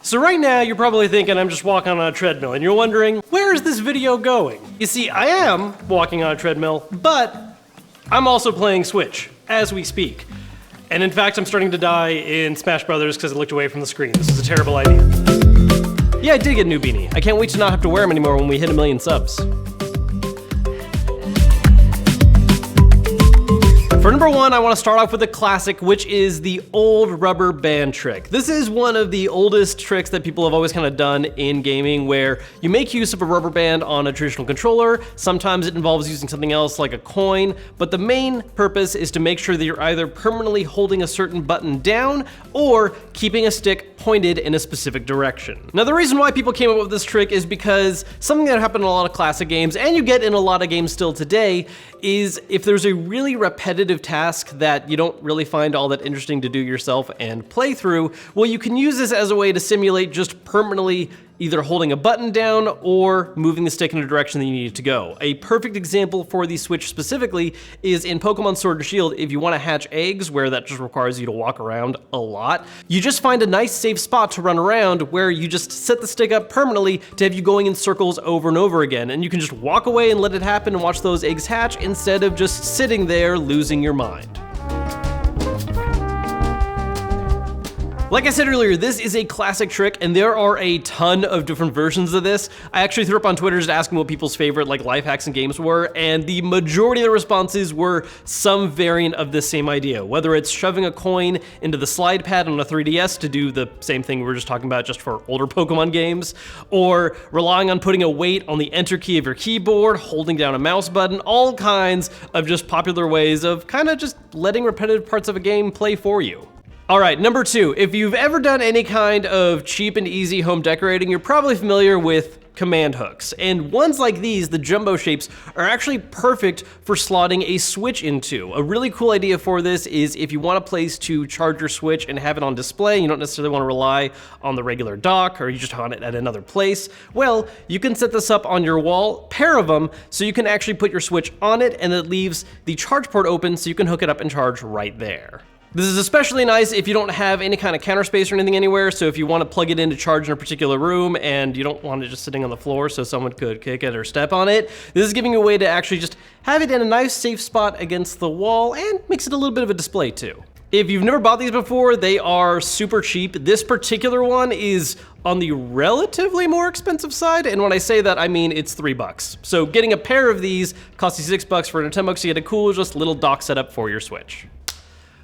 So right now, you're probably thinking I'm just walking on a treadmill, and you're wondering, where is this video going? You see, I am walking on a treadmill, but I'm also playing Switch as we speak. And in fact, I'm starting to die in Smash Brothers because I looked away from the screen. This is a terrible idea. Yeah, I did get a new beanie. I can't wait to not have to wear them anymore when we hit 1 million subs. For number one, I want to start off with a classic, which is the old rubber band trick. This is one of the oldest tricks that people have always kind of done in gaming, where you make use of a rubber band on a traditional controller. Sometimes it involves using something else like a coin, but the main purpose is to make sure that you're either permanently holding a certain button down or keeping a stick pointed in a specific direction. Now, the reason why people came up with this trick is because something that happened in a lot of classic games, and you get in a lot of games still today, is if there's a really repetitive task that you don't really find all that interesting to do yourself and play through, well, you can use this as a way to simulate just permanently either holding a button down or moving the stick in a direction that you need it to go. A perfect example for the Switch specifically is in Pokemon Sword and Shield. If you want to hatch eggs, where that just requires you to walk around a lot, you just find a nice safe spot to run around where you just set the stick up permanently to have you going in circles over and over again, and you can just walk away and let it happen and watch those eggs hatch instead of just sitting there losing your mind. Like I said earlier, this is a classic trick, and there are a ton of different versions of this. I actually threw up on Twitter just asking what people's favorite life hacks and games were, and the majority of the responses were some variant of this same idea. Whether it's shoving a coin into the slide pad on a 3DS to do the same thing we were just talking about just for older Pokemon games, or relying on putting a weight on the enter key of your keyboard, holding down a mouse button, all kinds of just popular ways of kind of just letting repetitive parts of a game play for you. All right, number two, if you've ever done any kind of cheap and easy home decorating, you're probably familiar with command hooks. And ones like these, the jumbo shapes, are actually perfect for slotting a Switch into. A really cool idea for this is if you want a place to charge your Switch and have it on display, you don't necessarily want to rely on the regular dock or you just want it at another place, well, you can set this up on your wall, pair of them, so you can actually put your Switch on it, and it leaves the charge port open so you can hook it up and charge right there. This is especially nice if you don't have any kind of counter space or anything anywhere, so if you want to plug it in to charge in a particular room and you don't want it just sitting on the floor so someone could kick it or step on it, this is giving you a way to actually just have it in a nice safe spot against the wall and makes it a little bit of a display too. If you've never bought these before, they are super cheap. This particular one is on the relatively more expensive side, and when I say that, I mean it's $3. So getting a pair of these costs you $6 for $10 to get a cool, just little dock setup for your Switch.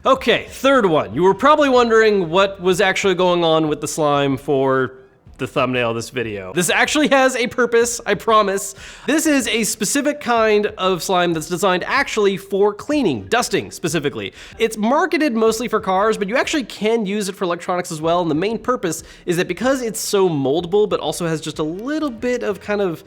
Okay, third one. You were probably wondering what was actually going on with the slime for the thumbnail of this video. This actually has a purpose, I promise. This is a specific kind of slime that's designed actually for cleaning, dusting specifically. It's marketed mostly for cars, but you actually can use it for electronics as well, and the main purpose is that because it's so moldable, but also has just a little bit of kind of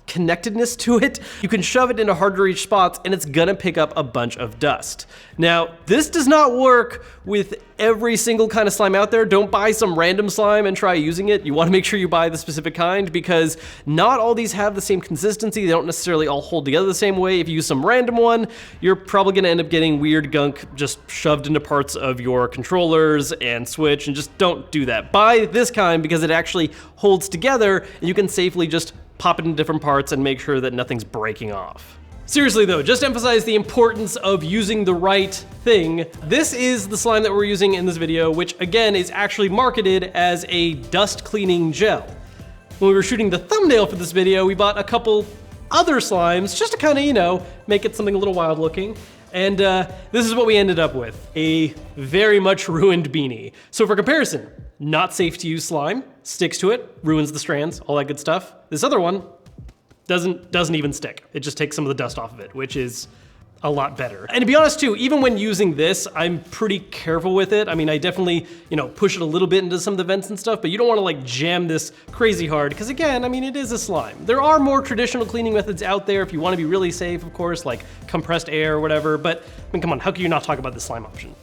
connectedness to it, you can shove it into hard to reach spots and it's gonna pick up a bunch of dust. Now, this does not work with every single kind of slime out there. Don't buy some random slime and try using it. You wanna make sure you buy the specific kind because not all these have the same consistency. They don't necessarily all hold together the same way. If you use some random one, you're probably gonna end up getting weird gunk just shoved into parts of your controllers and Switch, and just don't do that. Buy this kind because it actually holds together and you can safely just pop it in different parts and make sure that nothing's breaking off. Seriously though, just to emphasize the importance of using the right thing, this is the slime that we're using in this video, which again is actually marketed as a dust cleaning gel. When we were shooting the thumbnail for this video, we bought a couple other slimes just to kind of, you know, make it something a little wild looking. And this is what we ended up with, a very much ruined beanie. So for comparison, not safe to use slime, sticks to it, ruins the strands, all that good stuff. This other one doesn't even stick. It just takes some of the dust off of it, which is a lot better. And to be honest too, even when using this, I'm pretty careful with it. I mean, I definitely, you know, push it a little bit into some of the vents and stuff, but you don't want to like jam this crazy hard because again, I mean, it is a slime. There are more traditional cleaning methods out there if you want to be really safe, of course, like compressed air or whatever, but I mean, come on, how can you not talk about the slime option?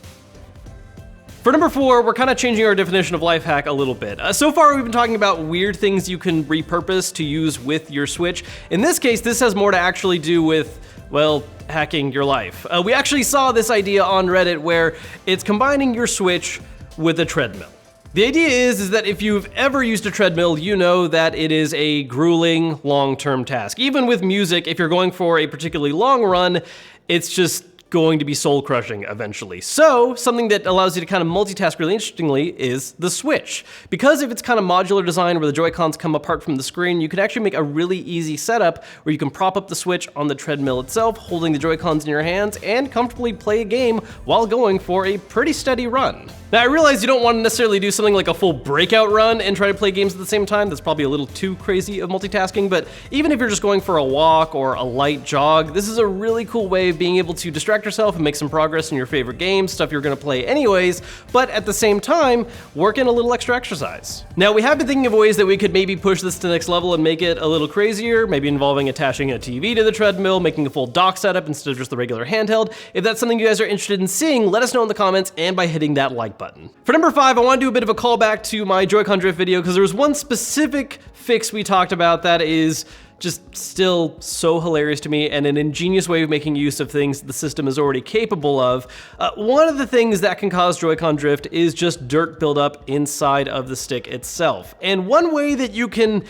For number four, we're kind of changing our definition of life hack a little bit. So far, we've been talking about weird things you can repurpose to use with your Switch. In this case, this has more to actually do with, well, hacking your life. We actually saw this idea on Reddit where it's combining your Switch with a treadmill. The idea is that if you've ever used a treadmill, you know that it is a grueling long-term task. Even with music, if you're going for a particularly long run, it's just going to be soul-crushing eventually. So, something that allows you to kind of multitask really interestingly is the Switch. Because of its kind of modular design where the Joy-Cons come apart from the screen, you can actually make a really easy setup where you can prop up the Switch on the treadmill itself, holding the Joy-Cons in your hands, and comfortably play a game while going for a pretty steady run. Now, I realize you don't want to necessarily do something like a full breakout run and try to play games at the same time. That's probably a little too crazy of multitasking, but even if you're just going for a walk or a light jog, this is a really cool way of being able to distract yourself and make some progress in your favorite games, stuff you're going to play anyways, but at the same time, work in a little extra exercise. Now, we have been thinking of ways that we could maybe push this to the next level and make it a little crazier, maybe involving attaching a TV to the treadmill, making a full dock setup instead of just the regular handheld. If that's something you guys are interested in seeing, let us know in the comments and by hitting that like button. For number 5, I want to do a bit of a callback to my Joy-Con drift video because there was one specific fix we talked about that is just still so hilarious to me and an ingenious way of making use of things the system is already capable of. One of the things that can cause Joy-Con drift is just dirt buildup inside of the stick itself. And one way that you can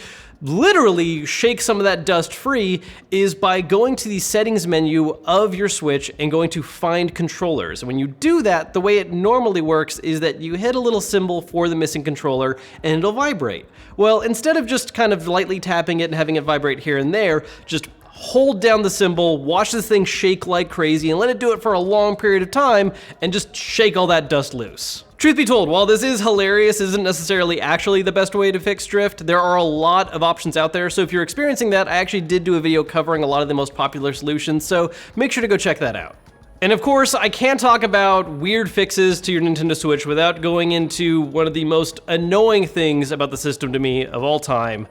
literally shake some of that dust free is by going to the settings menu of your Switch and going to find controllers. And when you do that, the way it normally works is that you hit a little symbol for the missing controller and it'll vibrate. Well, instead of just kind of lightly tapping it and having it vibrate here and there, just hold down the symbol, watch this thing shake like crazy, and let it do it for a long period of time, and just shake all that dust loose. Truth be told, while this is hilarious, isn't necessarily actually the best way to fix drift, there are a lot of options out there, so if you're experiencing that, I actually did do a video covering a lot of the most popular solutions, so make sure to go check that out. And of course, I can't talk about weird fixes to your Nintendo Switch without going into one of the most annoying things about the system to me of all time,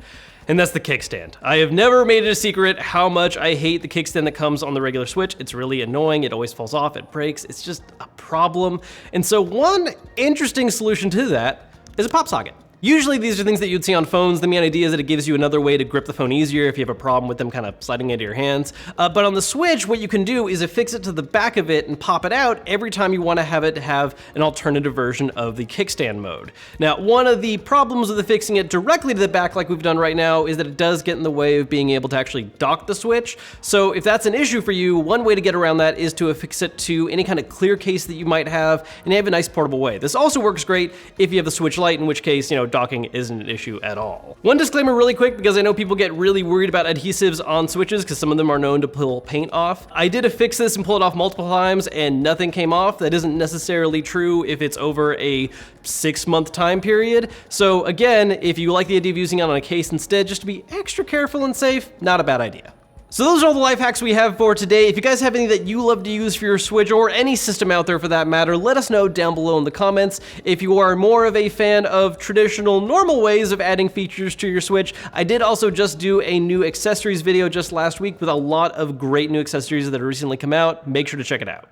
and that's the kickstand. I have never made it a secret how much I hate the kickstand that comes on the regular Switch. It's really annoying, it always falls off, it breaks, it's just a problem. And so one interesting solution to that is a pop socket. Usually these are things that you'd see on phones. The main idea is that it gives you another way to grip the phone easier if you have a problem with them kind of sliding into your hands. But on the Switch, what you can do is affix it to the back of it and pop it out every time you want to have it have an alternative version of the kickstand mode. Now, one of the problems with affixing it directly to the back like we've done right now is that it does get in the way of being able to actually dock the Switch. So if that's an issue for you, one way to get around that is to affix it to any kind of clear case that you might have and have a nice portable way. This also works great if you have the Switch Lite, in which case, docking isn't an issue at all. One disclaimer really quick, because I know people get really worried about adhesives on Switches because some of them are known to pull paint off. I did affix this and pull it off multiple times and nothing came off. That isn't necessarily true if it's over a 6-month time period. So again, if you like the idea of using it on a case instead, just to be extra careful and safe, not a bad idea. So those are all the life hacks we have for today. If you guys have any that you love to use for your Switch or any system out there for that matter, let us know down below in the comments. If you are more of a fan of traditional, normal ways of adding features to your Switch, I did also just do a new accessories video just last week with a lot of great new accessories that have recently come out. Make sure to check it out.